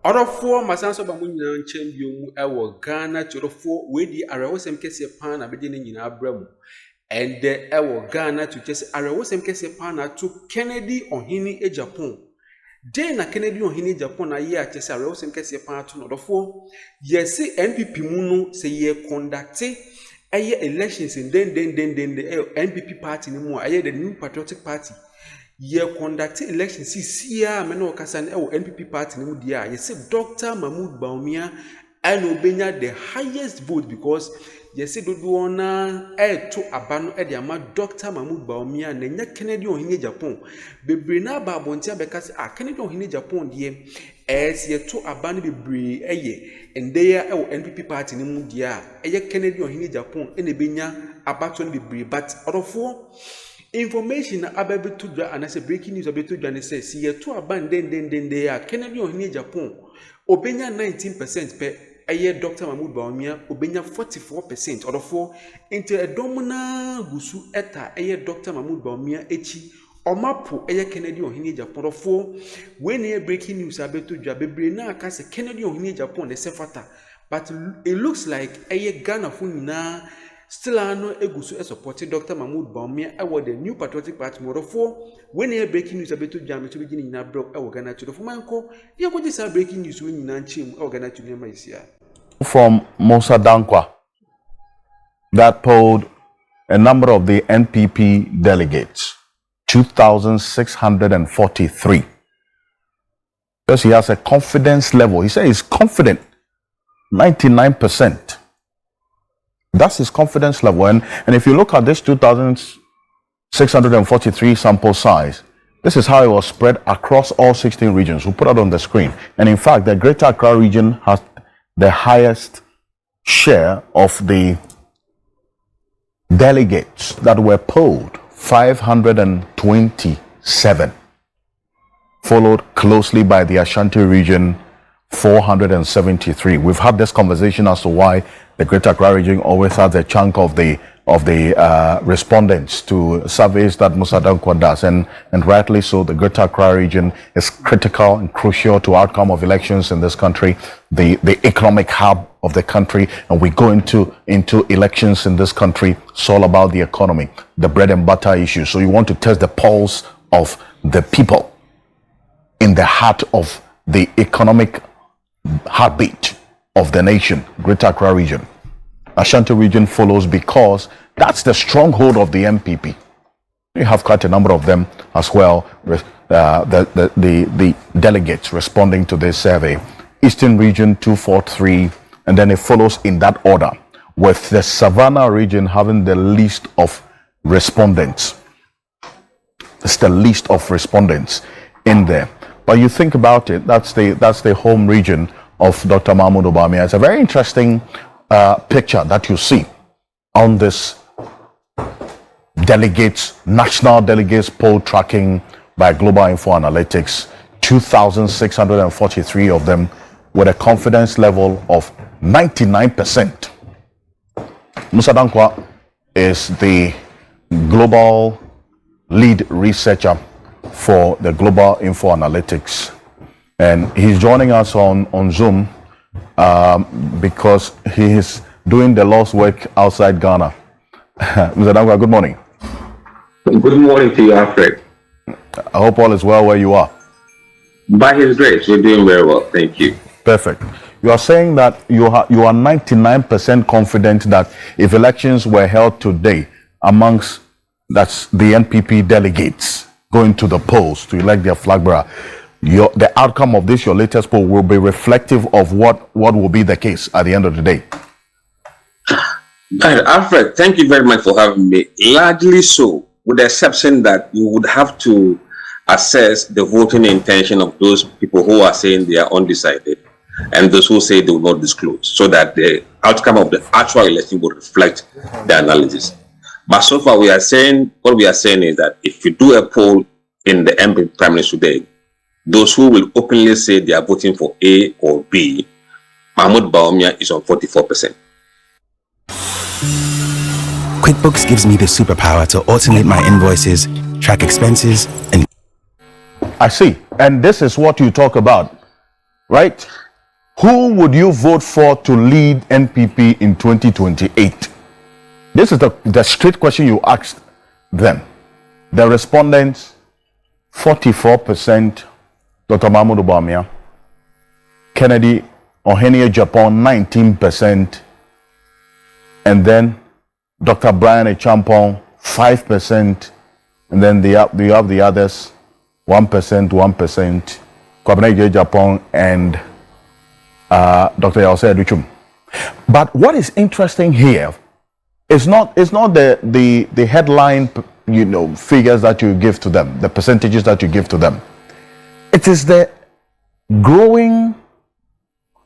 Other four Masanso Bamunian Champion, our Ghana to the four, where the Arawasem Kessia Pana beginning in Abraham. And the our Ghana to just Arawasem Kessia Pana to Kennedy on Hini Agyapong. Then a Kennedy on Hini Japan a year to say Arawasem Kessia Pana to the four. Yes, say NPP Muno say ye conduct elections and then the NPP party no more. The New Patriotic Party. Ye conduct elections. See, Meno Kasan NPP party no dia. Ye say Dr. Mahmoud Bawumia and Obenya the highest vote because ye say do wanna to abano ediama Dr. Mahmoud Bawumia and Nenya Kennedy on Hini Japan. Bebrina Babontia because Kennedy on Hini Japan ye as ye to abano bebre and there NPP party no more dia. Kennedy on Hini Japan and Ebenya abaton bebre but other four. Information about to and I say breaking news about to and say see to abandon then they are Kennedy on Hini Japan Obenya 19% per a year Dr. Mahmoud Bawumia Obenya 44% or 4 into a domina gusu eta a year Dr. Mahmoud Bawumia echi or mapo a year Kennedy on Hini Japan or 4 when a breaking news about to Jabe na cast Kennedy on Hini Japan the sefata but it looks like a year Ghana funina still ano egusu supported Dr. Mahmoud Bawumia award the New Patriotic Party model 4 when a breaking news about to jam to begin in abroad Ghana to the Fumanko you go this breaking news when Nanchim Ghana to Malaysia from Musa Dankwa that polled a number of the NPP delegates 2,643 because he has a confidence level. He said he's confident 99%. That's his confidence level. And if you look at this 2,643 sample size, this is how it was spread across all 16 regions. We'll put it on the screen. And in fact, the Greater Accra region has the highest share of the delegates that were polled, 527, followed closely by the Ashanti region, 473. We've had this conversation as to why the Greater Accra region always has a chunk of the respondents to surveys that Musa Dankwa does, and rightly so. The Greater Accra region is critical and crucial to outcome of elections in this country, the economic hub of the country, and we go into elections in this country. It's all about the economy, the bread and butter issue. So you want to test the pulse of the people in the heart of the economic heartbeat of the nation. Greater Accra region. Ashanti region follows because that's the stronghold of the MPP. You have quite a number of them as well, the delegates responding to this survey. Eastern region 243, and then it follows in that order, with the Savannah region having the least of respondents. It's the least of respondents in there. But you think about it, that's the home region of Dr. Mahmoud Bawumia. It's a very interesting picture that you see on this national delegates poll tracking by Global Info Analytics. 2,643 of them with a confidence level of 99%. Musa Dankwa is the global lead researcher for the Global Info Analytics, and he's joining us on Zoom because he is doing the Lord's work outside Ghana. Mr. Dankwa, good morning. Good morning to you, Alfred. I hope all is well where you are. By His grace, we're doing very well. Thank you. Perfect. You are saying that you are 99% confident that if elections were held today amongst that's the NPP delegates going to the polls to elect their flag bearer, the outcome of this, your latest poll, will be reflective of what will be the case at the end of the day. Alfred, thank you very much for having me. Largely so, with the exception that you would have to assess the voting intention of those people who are saying they are undecided and those who say they will not disclose, so that the outcome of the actual election will reflect the analysis. But so far, what we are saying is that if you do a poll in the MP primary today, those who will openly say they are voting for A or B, Mahmoud Bawumia is on 44%. QuickBooks gives me the superpower to automate my invoices, track expenses, and... I see. And this is what you talk about. right? Who would you vote for to lead NPP in 2028? This is the straight question you asked them. The respondents, 44%, Dr. Mahmoud Bawumia. Kennedy Ohene Agyapong, 19%. And then Dr. Brian Agyapong, 5%. And then you have the others, 1%, Kwabena Agyapong, and Dr. Yawse Aduchum. But what is interesting here is not the headline, figures that you give to them, the percentages that you give to them. It is the growing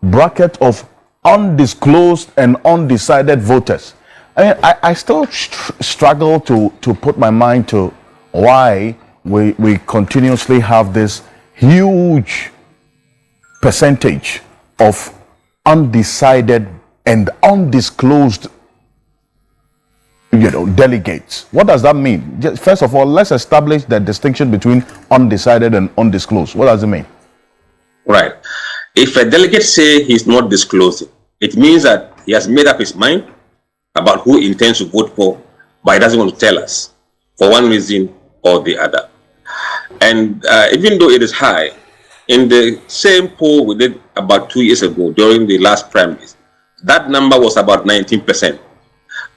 bracket of undisclosed and undecided voters. I mean, I still struggle to put my mind to why we continuously have this huge percentage of undecided and undisclosed delegates. What does that mean? First of all, let's establish the distinction between undecided and undisclosed. What does it mean? Right. If a delegate say he's not disclosing, it means that he has made up his mind about who he intends to vote for, but he doesn't want to tell us for one reason or the other. And even though it is high, in the same poll we did about 2 years ago during the last primaries, that number was about 19%.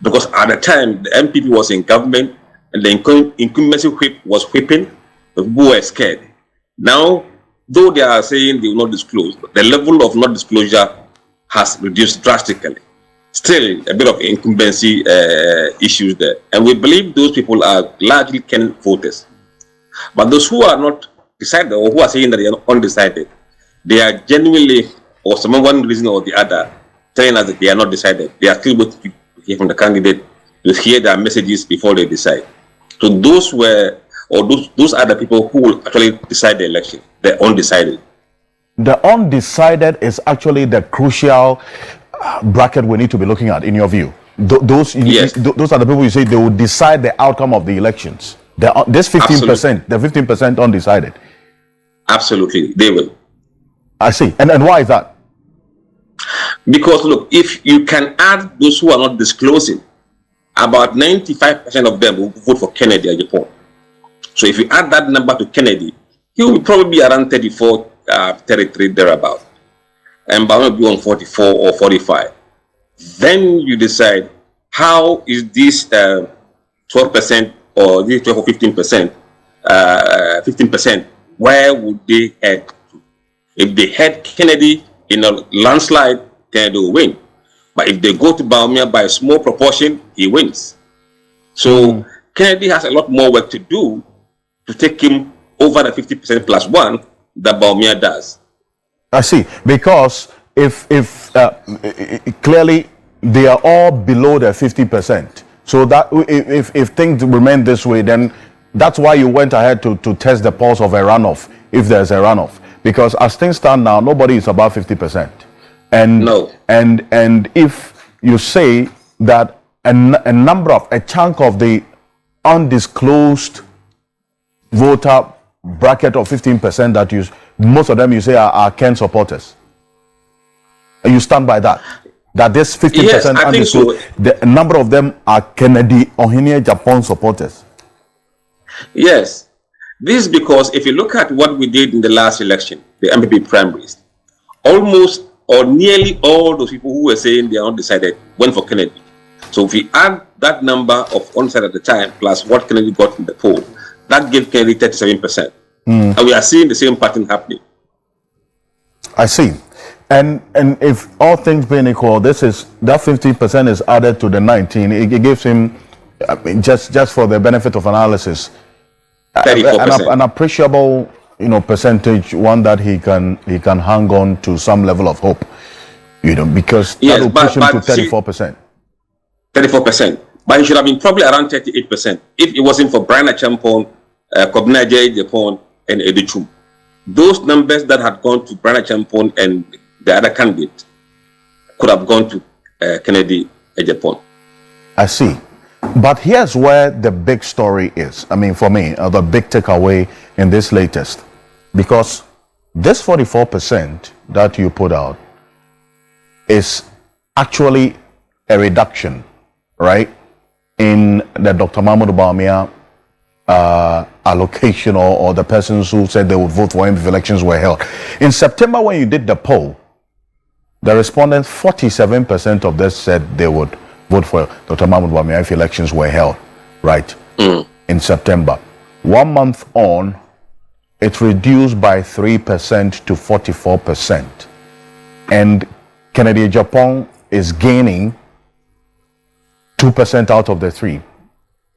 Because at the time, the MPP was in government and the incumbency whip was whipping, the people were scared. Now, though they are saying they will not disclose, the level of not disclosure has reduced drastically. Still, a bit of incumbency issues there. And we believe those people are largely Ken voters. But those who are not decided or who are saying that they are undecided, they are genuinely, or some one reason or the other, telling us that they are not decided. They are still waiting to hear from the candidate, to hear their messages before they decide. So those are the people who will actually decide the election, the undecided. The undecided is actually the crucial bracket we need to be looking at, in your view. Those are the people you say they will decide the outcome of the elections. This 15%, the 15% undecided. Absolutely, they will. I see. And why is that? Because look, if you can add those who are not disclosing, about 95% of them will vote for Kennedy Agyapong. So if you add that number to Kennedy, he will probably be around 34, 33 thereabout. And Bawumia will be on 44 or 45. Then you decide, how is this 12% or this 12 or 15%, 15%, where would they head to? If they head Kennedy in a landslide, Kennedy will win. But if they go to Bawumia by a small proportion, he wins. So Kennedy has a lot more work to do to take him over the 50% plus one that Bawumia does. I see. Because if clearly they are all below the 50%. So that if things remain this way, then that's why you went ahead to test the pulse of a runoff, if there's a runoff. Because as things stand now, nobody is above 50%. And no. And if you say that a chunk of the undisclosed voter bracket of 15% that most of them you say are Ken supporters, you stand by that? That this 15% yes, I think so. The number of them are Kennedy Ohene Agyapong supporters. Yes. This is because if you look at what we did in the last election, the MPP primaries, almost or nearly all those people who were saying they are undecided went for Kennedy. So if we add that number of undecided at the time plus what Kennedy got in the poll, that gave Kennedy 37%. And we are seeing the same pattern happening. I see. And if all things being equal, that 50% is added to the 19. It gives him, just for the benefit of analysis, 34%. An appreciable, percentage, one that he can hang on to some level of hope, because that will push him to 34%. 34%. But he should have been probably around 38% if it wasn't for Brian Agyapong, Kwabena Agyapong, and Aduchum. Those numbers that had gone to Brian Agyapong and the other candidate could have gone to Kennedy Agyapong. I see. But here's where the big story is. I mean, for me, the big takeaway in this latest. Because This 44% that you put out is actually a reduction, right, in the Dr. Mahmoud Bawumia allocation or the persons who said they would vote for him if elections were held. In September, when you did the poll, the respondents, 47% of them said they would vote for Dr. Mahmoud Bawumia if elections were held, right, in September. 1 month on, it reduced by 3% to 44%. And Kennedy Agyapong is gaining 2% out of the 3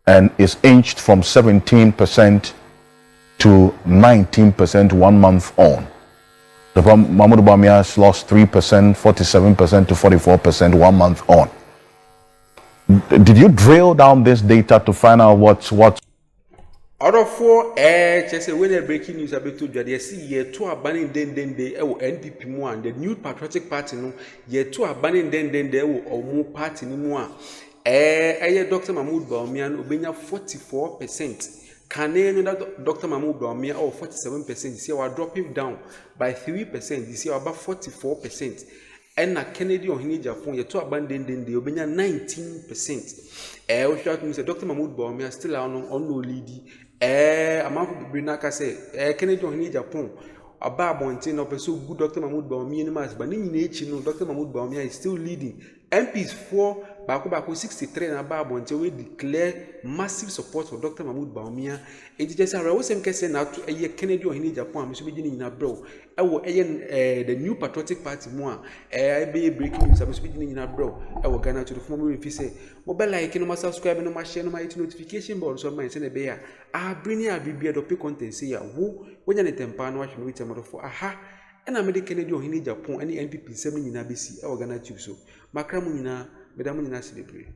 and is inched from 17% to 19% 1 month on. Dr. Mahmoud Bawumia has lost 3%, 47% to 44% 1 month on. Did you drill down this data to find out what's out of 4 just when a breaking news about to they see year 2 abaning den NPP mu and the New Patriotic Party no year 2 abaning den they omu party ni mu a Dr. Mahmoud Bawumia no obenya 44%. Kane Dr. Mahmoud Bawumia 47%. This year we are dropping down by 3%. This year about 44%. And na Kennedy Ohini Agyapong year 2 abaning den they obenya 19%. We should say Dr. Mahmoud Bawumia still on no lead. Amount of Brinaka say, Kennedy Ohini Agyapong, a babontin of a so good Dr. Mahmoud Bawumia in mass, but in nature, Dr. Mahmoud Bawumia is still leading. MPs 4, Baku 63 and a babontin will declare massive support for Dr. Mahmoud Bawumia. It is just a rose and case now to a year Kennedy Ohini Agyapong, Mr. Beginning in a bro. The New Patriotic Party more, be breaking news, I'm speaking in a bro. I will Ghana to the former if you say, mobile like no subscribe no share no my notification board so my send a bear. I bring you a BB of content say who when you're temper no watch me with a mother for aha and I made a Kennedy Ohini Agyapong any NPP 7 in ABC or Ghanatube so Macramuna Madame celebrate.